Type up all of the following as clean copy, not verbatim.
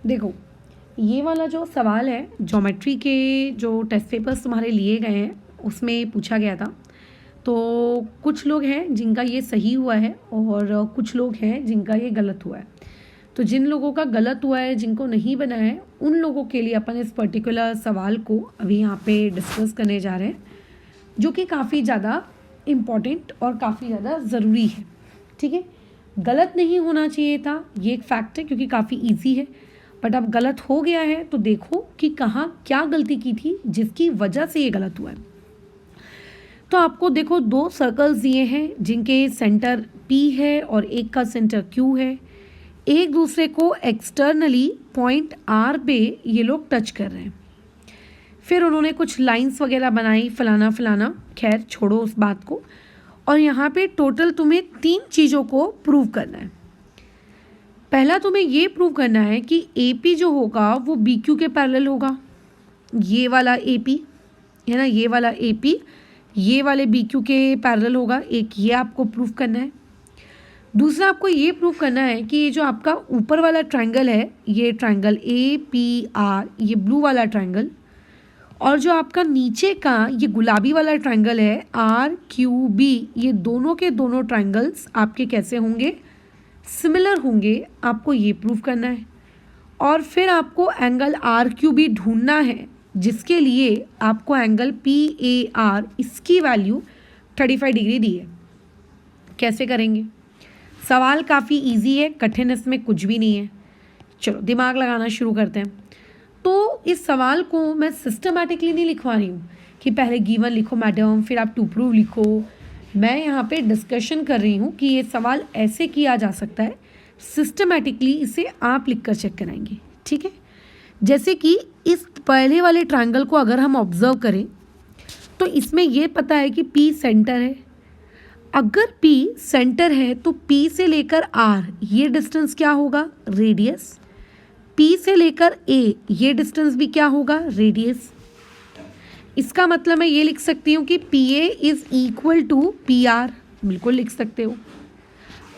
देखो, ये वाला जो सवाल है ज्योमेट्री के जो टेस्ट पेपर्स तुम्हारे लिए गए हैं उसमें पूछा गया था। तो कुछ लोग हैं जिनका ये सही हुआ है और कुछ लोग हैं जिनका ये गलत हुआ है। तो जिन लोगों का गलत हुआ है, जिनको नहीं बना है, उन लोगों के लिए अपन इस पर्टिकुलर सवाल को अभी यहाँ पे डिस्कस करने जा रहे हैं, जो कि काफ़ी ज़्यादा इम्पॉर्टेंट और काफ़ी ज़्यादा ज़रूरी है। ठीक है, गलत नहीं होना चाहिए था, ये एक फैक्ट है क्योंकि काफ़ी ईजी है। बट अब गलत हो गया है तो देखो कि कहाँ क्या गलती की थी जिसकी वजह से ये गलत हुआ है। तो आपको देखो 2 सर्कल्स दिए हैं जिनके सेंटर P है और एक का सेंटर Q है। एक दूसरे को एक्सटर्नली पॉइंट R पे ये लोग टच कर रहे हैं। फिर उन्होंने कुछ लाइंस वगैरह बनाई, फलाना फलाना, खैर छोड़ो उस बात को। और यहाँ पे टोटल तुम्हें 3 चीज़ों को प्रूव करना है। पहला तुम्हें ये प्रूव करना है कि AP जो होगा वो BQ के पैरेलल होगा। ये वाला AP है ना, ये वाला AP ये वाले BQ के पैरेलल होगा। एक ये आपको प्रूव करना है। दूसरा आपको ये प्रूव करना है कि ये जो आपका ऊपर वाला ट्रायंगल है, ये ट्रायंगल APR, ये ब्लू वाला ट्रायंगल, और जो आपका नीचे का ये गुलाबी वाला ट्रायंगल है RQB, ये दोनों के दोनों ट्रायंगल्स आपके कैसे होंगे, सिमिलर होंगे। आपको ये प्रूव करना है। और फिर आपको एंगल RQB ढूंढना है, जिसके लिए आपको एंगल PAR इसकी वैल्यू 35 डिग्री दी है। कैसे करेंगे? सवाल काफ़ी इजी है, कठिन इसमें कुछ भी नहीं है। चलो दिमाग लगाना शुरू करते हैं। तो इस सवाल को मैं सिस्टमैटिकली नहीं लिखवा रही हूँ कि पहले गिवन लिखो मैडम फिर आप टू प्रूव लिखो। मैं यहाँ पे डिस्कशन कर रही हूँ कि ये सवाल ऐसे किया जा सकता है, सिस्टमैटिकली इसे आप लिख कर चेक कराएंगे। ठीक है, जैसे कि इस पहले वाले ट्रायंगल को अगर हम ऑब्जर्व करें तो इसमें ये पता है कि P सेंटर है। अगर P सेंटर है तो P से लेकर R ये डिस्टेंस क्या होगा, रेडियस। P से लेकर A ये डिस्टेंस भी क्या होगा, रेडियस। इसका मतलब मैं ये लिख सकती हूँ कि PA is equal to PR, बिल्कुल लिख सकते हो।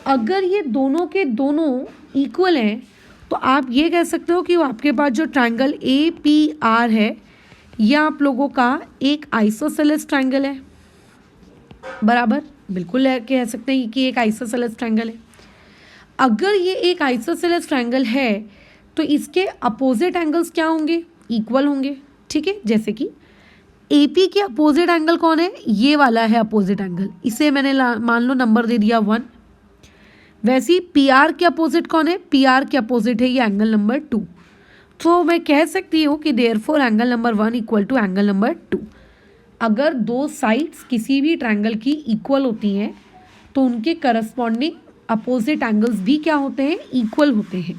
अगर ये दोनों के दोनों इक्वल हैं तो आप ये कह सकते हो कि आपके पास जो ट्रायंगल APR है यह आप लोगों का एक आइसोसेलेस ट्रायंगल है। बराबर, बिल्कुल कह सकते हैं कि एक आइसोसेलेस ट्रायंगल है। अगर ये एक आइसोसेलेस ट्रायंगल है तो इसके अपोजिट एंगल्स क्या होंगे, इक्वल होंगे। ठीक है, जैसे कि AP के अपोजिट एंगल कौन है, ये वाला है अपोजिट एंगल, इसे मैंने मान लो नंबर दे दिया 1। वैसे ही PR के अपोजिट कौन है, PR के अपोजिट है ये एंगल नंबर 2। तो मैं कह सकती हूँ कि therefore angle number 1 equal to angle number 2। अगर दो साइड्स किसी भी ट्रायंगल की इक्वल होती हैं तो उनके करस्पॉन्डिंग अपोजिट एंगल्स भी क्या होते हैं, इक्वल होते हैं।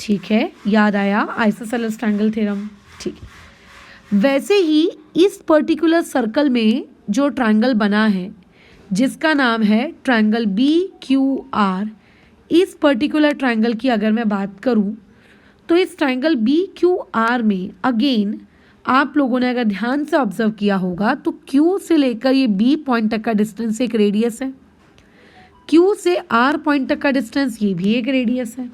ठीक है, याद आया आइसोसेलेस ट्रायंगल थ्योरम। ठीक है, वैसे ही इस पर्टिकुलर सर्कल में जो ट्रायंगल बना है जिसका नाम है ट्रायंगल BQR, इस पर्टिकुलर ट्रायंगल की अगर मैं बात करूं तो इस ट्रायंगल BQR में अगेन आप लोगों ने अगर ध्यान से ऑब्जर्व किया होगा तो Q से लेकर ये B पॉइंट तक का डिस्टेंस एक रेडियस है, Q से R पॉइंट तक का डिस्टेंस ये भी एक रेडियस है।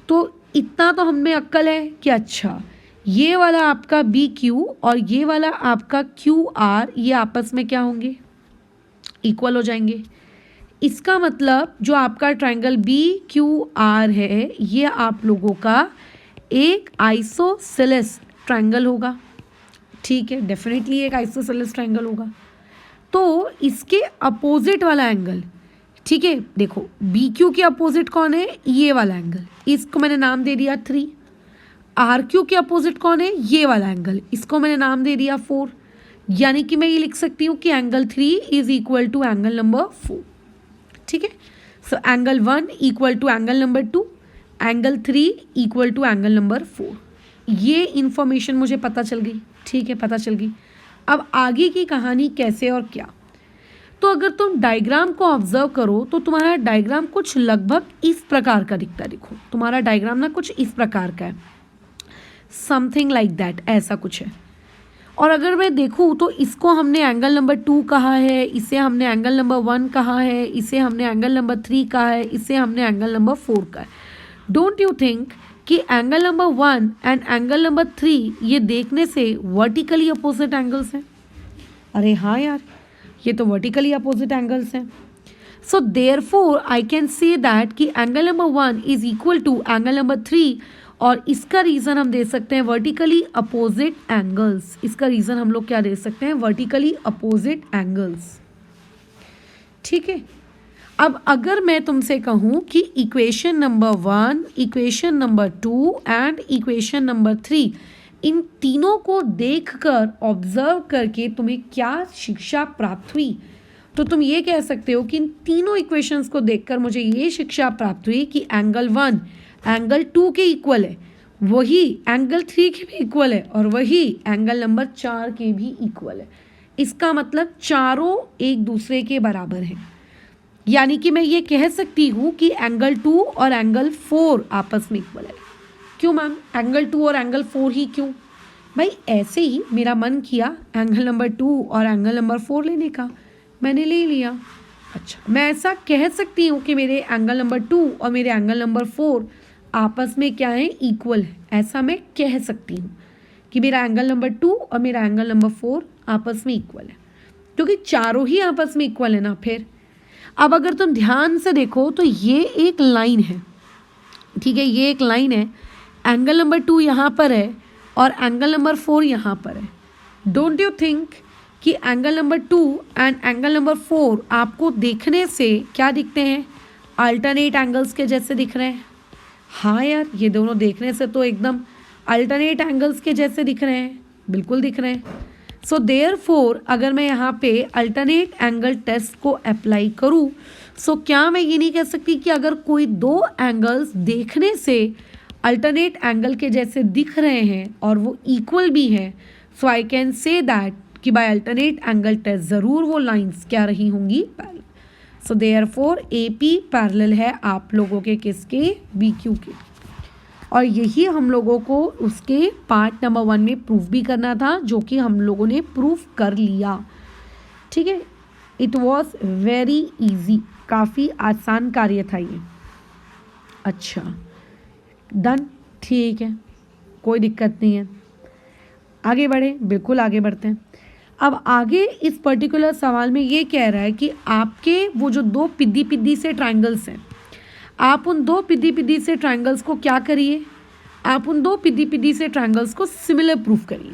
तो इतना तो हमें अक्ल है कि अच्छा ये वाला आपका BQ और ये वाला आपका QR ये आपस में क्या होंगे, इक्वल हो जाएंगे। इसका मतलब जो आपका ट्रायंगल BQR है ये आप लोगों का एक आइसोसेलेस ट्रायंगल होगा। ठीक है, डेफिनेटली एक आइसोसेलेस ट्रायंगल होगा। तो इसके अपोजिट वाला एंगल, ठीक है, देखो BQ के अपोजिट कौन है, ये वाला एंगल, इसको मैंने नाम दे दिया 3। RQ के अपोजिट कौन है, ये वाला एंगल, इसको मैंने नाम दे दिया 4। यानी कि मैं ये लिख सकती हूँ कि angle 3 is equal to angle number 4। ठीक है, so angle 1 equal to angle number 2, angle 3 equal to angle number 4। ये इंफॉर्मेशन मुझे पता चल गई। ठीक है, पता चल गई। अब आगे की कहानी कैसे और क्या, तो अगर तुम डायग्राम को ऑब्जर्व करो तो तुम्हारा डायग्राम कुछ लगभग इस प्रकार का दिखता है। देखो तुम्हारा डायग्राम ना कुछ इस प्रकार का है, समथिंग लाइक दैट, ऐसा कुछ है। और अगर मैं देखूँ तो इसको हमने एंगल नंबर 2 कहा है, इसे हमने एंगल नंबर 1 कहा है, इसे हमने एंगल नंबर 3 कहा है, इसे हमने एंगल नंबर 4 कहा है। डोंट यू थिंक कि angle number 1 and angle number 3 ये देखने से वर्टिकली अपोजिट एंगल्स हैं। अरे हाँ यार, ये तो वर्टिकली अपोजिट एंगल्स हैं। So therefore I can say that कि angle number 1 is equal to angle number 3, और इसका रीज़न हम दे सकते हैं वर्टिकली अपोजिट एंगल्स। इसका रीज़न हम लोग क्या दे सकते हैं? Vertically opposite angles. ठीक है, अब अगर मैं तुमसे कहूँ कि equation number 1, equation number 2 and equation number 3, इन तीनों को देखकर ऑब्जर्व करके तुम्हें क्या शिक्षा प्राप्त हुई, तो तुम ये कह सकते हो कि इन तीनों इक्वेशंस को देखकर मुझे ये शिक्षा प्राप्त हुई कि एंगल 1 एंगल 2 के इक्वल है, वही एंगल 3 के भी इक्वल है, और वही एंगल नंबर 4 के भी इक्वल है। इसका मतलब चारों एक दूसरे के बराबर हैं। यानी कि मैं ये कह सकती हूँ कि एंगल 2 और एंगल 4 आपस में इक्वल है। क्यों मैम, एंगल 2 और एंगल 4 ही क्यों? भाई ऐसे ही मेरा मन किया एंगल नंबर 2 और एंगल नंबर 4 लेने का, मैंने ले लिया। अच्छा, मैं ऐसा कह सकती हूँ कि मेरे एंगल नंबर 2 और मेरे एंगल नंबर 4 आपस में क्या है? इक्वल है। ऐसा मैं कह सकती हूँ कि मेरा एंगल नंबर 2 और मेरा एंगल नंबर 4 आपस में इक्वल है, क्योंकि चारों ही आपस में इक्वल है ना। फिर अब अगर तुम ध्यान से देखो तो ये एक लाइन है, ठीक है, ये एक लाइन है। एंगल नंबर 2 यहाँ पर है और एंगल नंबर 4 यहाँ पर है। डोंट यू थिंक कि angle number 2 and angle number 4 आपको देखने से क्या दिखते हैं? अल्टरनेट एंगल्स के जैसे दिख रहे हैं। हाँ यार, ये दोनों देखने से तो एकदम अल्टरनेट एंगल्स के जैसे दिख रहे हैं, बिल्कुल दिख रहे हैं। सो देयरफॉर अगर मैं यहाँ पे अल्टरनेट एंगल टेस्ट को अप्लाई करूँ, सो क्या मैं ये नहीं कह सकती कि अगर कोई दो एंगल्स देखने से अल्टरनेट एंगल के जैसे दिख रहे हैं और वो इक्वल भी हैं, सो आई कैन से दैट कि बाय अल्टरनेट एंगल टेस्ट ज़रूर वो लाइंस क्या रही होंगी? Parallel. So therefore AP parallel है आप लोगों के किसके? BQ के। और यही हम लोगों को उसके पार्ट नंबर 1 में प्रूफ भी करना था, जो कि हम लोगों ने प्रूफ कर लिया। ठीक है, इट वॉज वेरी इजी, काफ़ी आसान कार्य था ये। अच्छा, डन, ठीक है, कोई दिक्कत नहीं है। आगे बढ़े, बिल्कुल आगे बढ़ते हैं। अब आगे इस पर्टिकुलर सवाल में ये कह रहा है कि आपके वो जो दो पिद्दी पिद्दी से ट्रायंगल्स हैं, आप उन दो पिद्दी पिद्दी से ट्रायंगल्स को क्या करिए? आप उन दो पिद्दी पिद्दी से ट्रायंगल्स को सिमिलर प्रूफ करिए।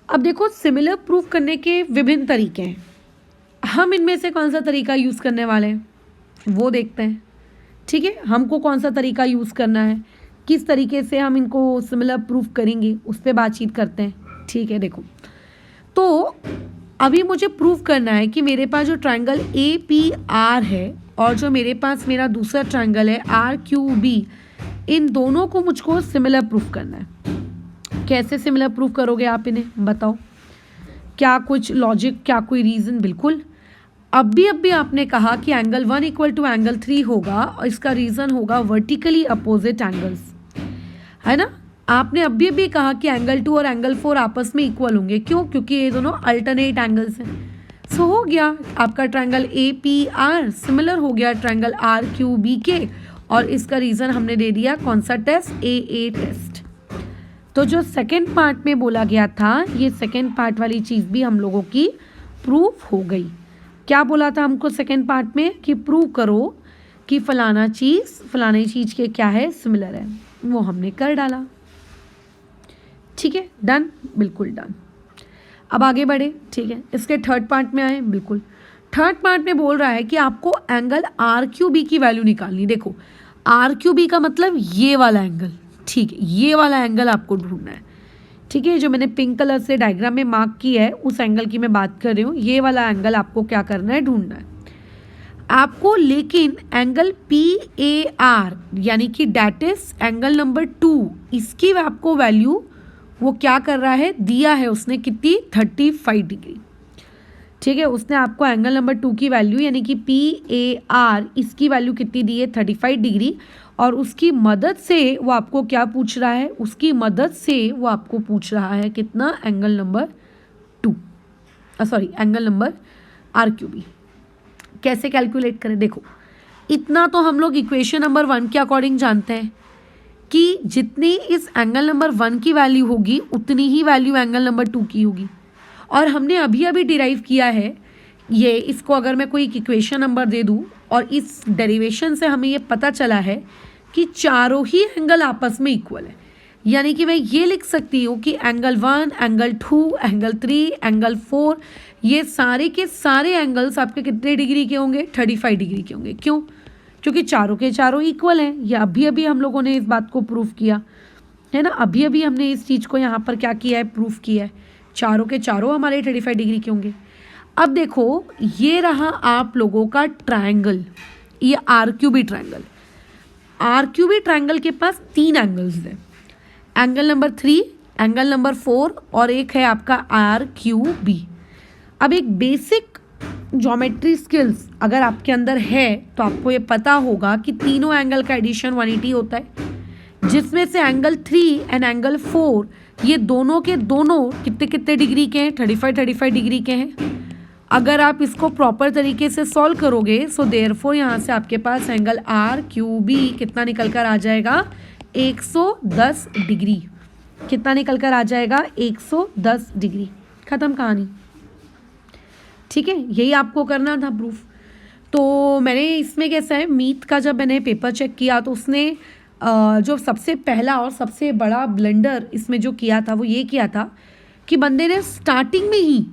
अब देखो, सिमिलर प्रूफ करने के विभिन्न तरीके हैं। हम इनमें से कौन सा तरीका यूज़ करने वाले हैं वो देखते हैं। ठीक है, हमको कौन सा तरीका यूज़ करना है, किस तरीके से हम इनको सिमिलर प्रूफ करेंगे, उस पर बातचीत करते हैं। ठीक है, देखो, तो अभी मुझे प्रूफ करना है कि मेरे पास जो ट्रायंगल APR है और जो मेरे पास मेरा दूसरा ट्रायंगल है RQB, इन दोनों को मुझको सिमिलर प्रूफ करना है। कैसे सिमिलर प्रूफ करोगे आप इन्हें, बताओ? क्या कुछ लॉजिक, क्या कोई रीज़न? बिल्कुल। अब भी आपने कहा कि एंगल 1 इक्वल टू एंगल 3 होगा, और इसका रीज़न होगा वर्टिकली अपोजिट एंगल्स, है ना। आपने अभी कहा कि एंगल 2 और एंगल 4 आपस में इक्वल होंगे। क्यों? क्योंकि ये दोनों अल्टरनेट एंगल्स हैं। सो हो गया आपका ट्रायंगल APR सिमिलर हो गया ट्रायंगल RQB के, और इसका रीज़न हमने दे दिया कौन सा टेस्ट? AA test. तो जो सेकेंड पार्ट में बोला गया था, ये सेकेंड पार्ट वाली चीज़ भी हम लोगों की प्रूफ हो गई। क्या बोला था हमको सेकेंड पार्ट में? कि प्रूव करो कि फलाना चीज़ के क्या है? सिमिलर है। वो हमने कर डाला। ठीक है, डन, बिल्कुल डन। अब आगे बढ़े। ठीक है, इसके थर्ड पार्ट में आए। बिल्कुल, थर्ड पार्ट में बोल रहा है कि आपको एंगल RQB की वैल्यू निकालनी। देखो, RQB का मतलब ये वाला एंगल। ठीक है, ये वाला एंगल आपको ढूंढना है। ठीक है, जो मैंने पिंक कलर से डायग्राम में मार्क किया है उस एंगल की मैं बात कर रही हूँ। ये वाला एंगल आपको क्या करना है? ढूंढना है आपको। लेकिन एंगल PAR यानी कि डैट इज एंगल नंबर 2, इसकी आपको वैल्यू वो क्या कर रहा है? दिया है उसने कितनी? 35 डिग्री। ठीक है, उसने आपको एंगल नंबर 2 की वैल्यू यानी कि PAR इसकी वैल्यू कितनी दी है? 35 डिग्री। और उसकी मदद से वो आपको क्या पूछ रहा है? उसकी मदद से वो आपको पूछ रहा है कितना? Angle number 2, angle number RQB। कैसे कैलकुलेट करें? देखो, इतना तो हम लोग इक्वेशन नंबर 1 के अकॉर्डिंग जानते हैं कि जितनी इस एंगल नंबर 1 की वैल्यू होगी उतनी ही वैल्यू एंगल नंबर 2 की होगी। और हमने अभी अभी डिराइव किया है ये, इसको अगर मैं कोई इक्वेशन नंबर दे दूँ और इस डेरिवेशन से हमें ये पता चला है कि चारों ही एंगल आपस में इक्वल है। यानी कि मैं ये लिख सकती हूँ कि एंगल 1, एंगल 2, एंगल 3, एंगल 4, ये सारे के सारे एंगल्स आपके कितने डिग्री के होंगे? 35 डिग्री के होंगे। क्यों? क्योंकि चारों के चारों इक्वल हैं। ये अभी अभी हम लोगों ने इस बात को प्रूफ किया है ना, अभी अभी हमने इस चीज़ को यहाँ पर क्या किया है? प्रूफ किया है। चारों के चारों हमारे 35 डिग्री के होंगे। अब देखो, ये रहा आप लोगों का ट्रायंगल, ये आरक्यूबी ट्रायंगल। आरक्यूबी ट्रायंगल के पास 3 एंगल्स हैं, एंगल नंबर 3, एंगल नंबर 4 और एक है आपका आरक्यूबी। अब एक बेसिक ज्योमेट्री स्किल्स अगर आपके अंदर है तो आपको ये पता होगा कि तीनों एंगल का एडिशन 180 होता है, जिसमें से एंगल 3 एंड एंगल 4 ये दोनों के दोनों कितने कितने डिग्री के हैं? 35 डिग्री के हैं। अगर आप इसको प्रॉपर तरीके से सॉल्व करोगे सो देयरफॉर यहाँ से आपके पास एंगल आर क्यू बी कितना निकल कर आ जाएगा? 110 डिग्री। कितना निकल कर आ जाएगा? 110 डिग्री। खत्म कहानी। ठीक है, यही आपको करना था प्रूफ। तो मैंने इसमें कैसा है, मीत का जब मैंने पेपर चेक किया तो उसने जो सबसे पहला और सबसे बड़ा ब्लंडर इसमें जो किया था वो ये किया था कि बंदे ने स्टार्टिंग में ही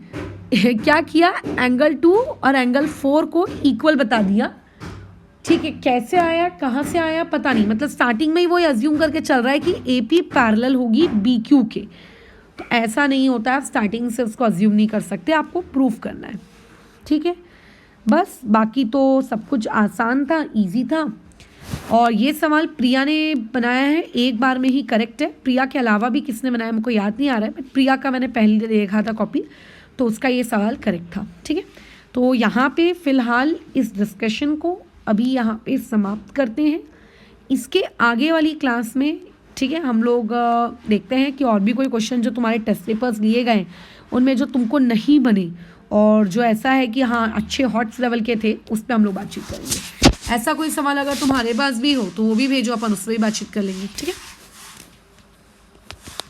क्या किया, एंगल 2 और एंगल 4 को इक्वल बता दिया। ठीक है, कैसे आया, कहाँ से आया पता नहीं, मतलब स्टार्टिंग में ही वो अज्यूम करके चल रहा है कि ए पी पैरेलल होगी बी क्यू के। तो ऐसा नहीं होता है, आप स्टार्टिंग से उसको अज्यूम नहीं कर सकते, आपको प्रूफ करना है। ठीक है, बस बाकी तो सब कुछ आसान था, इजी था। और ये सवाल प्रिया ने बनाया है, एक बार में ही करेक्ट है। प्रिया के अलावा भी किसने बनाया मुझको याद नहीं आ रहा है, बट प्रिया का मैंने पहले देखा था कॉपी, तो उसका ये सवाल करेक्ट था। ठीक है, तो यहाँ पे फ़िलहाल इस डिस्कशन को अभी यहाँ पे समाप्त करते हैं। इसके आगे वाली क्लास में ठीक है हम लोग देखते हैं कि और भी कोई क्वेश्चन जो तुम्हारे टेस्ट पेपर्स लिए गए उनमें जो तुमको नहीं बने और जो ऐसा है कि हाँ अच्छे हॉट्स लेवल के थे, उस पर हम लोग बातचीत करेंगे। ऐसा कोई सवाल अगर तुम्हारे पास भी हो तो वो भी भेजो, अपन उस पर भी बातचीत कर लेंगे। ठीक है।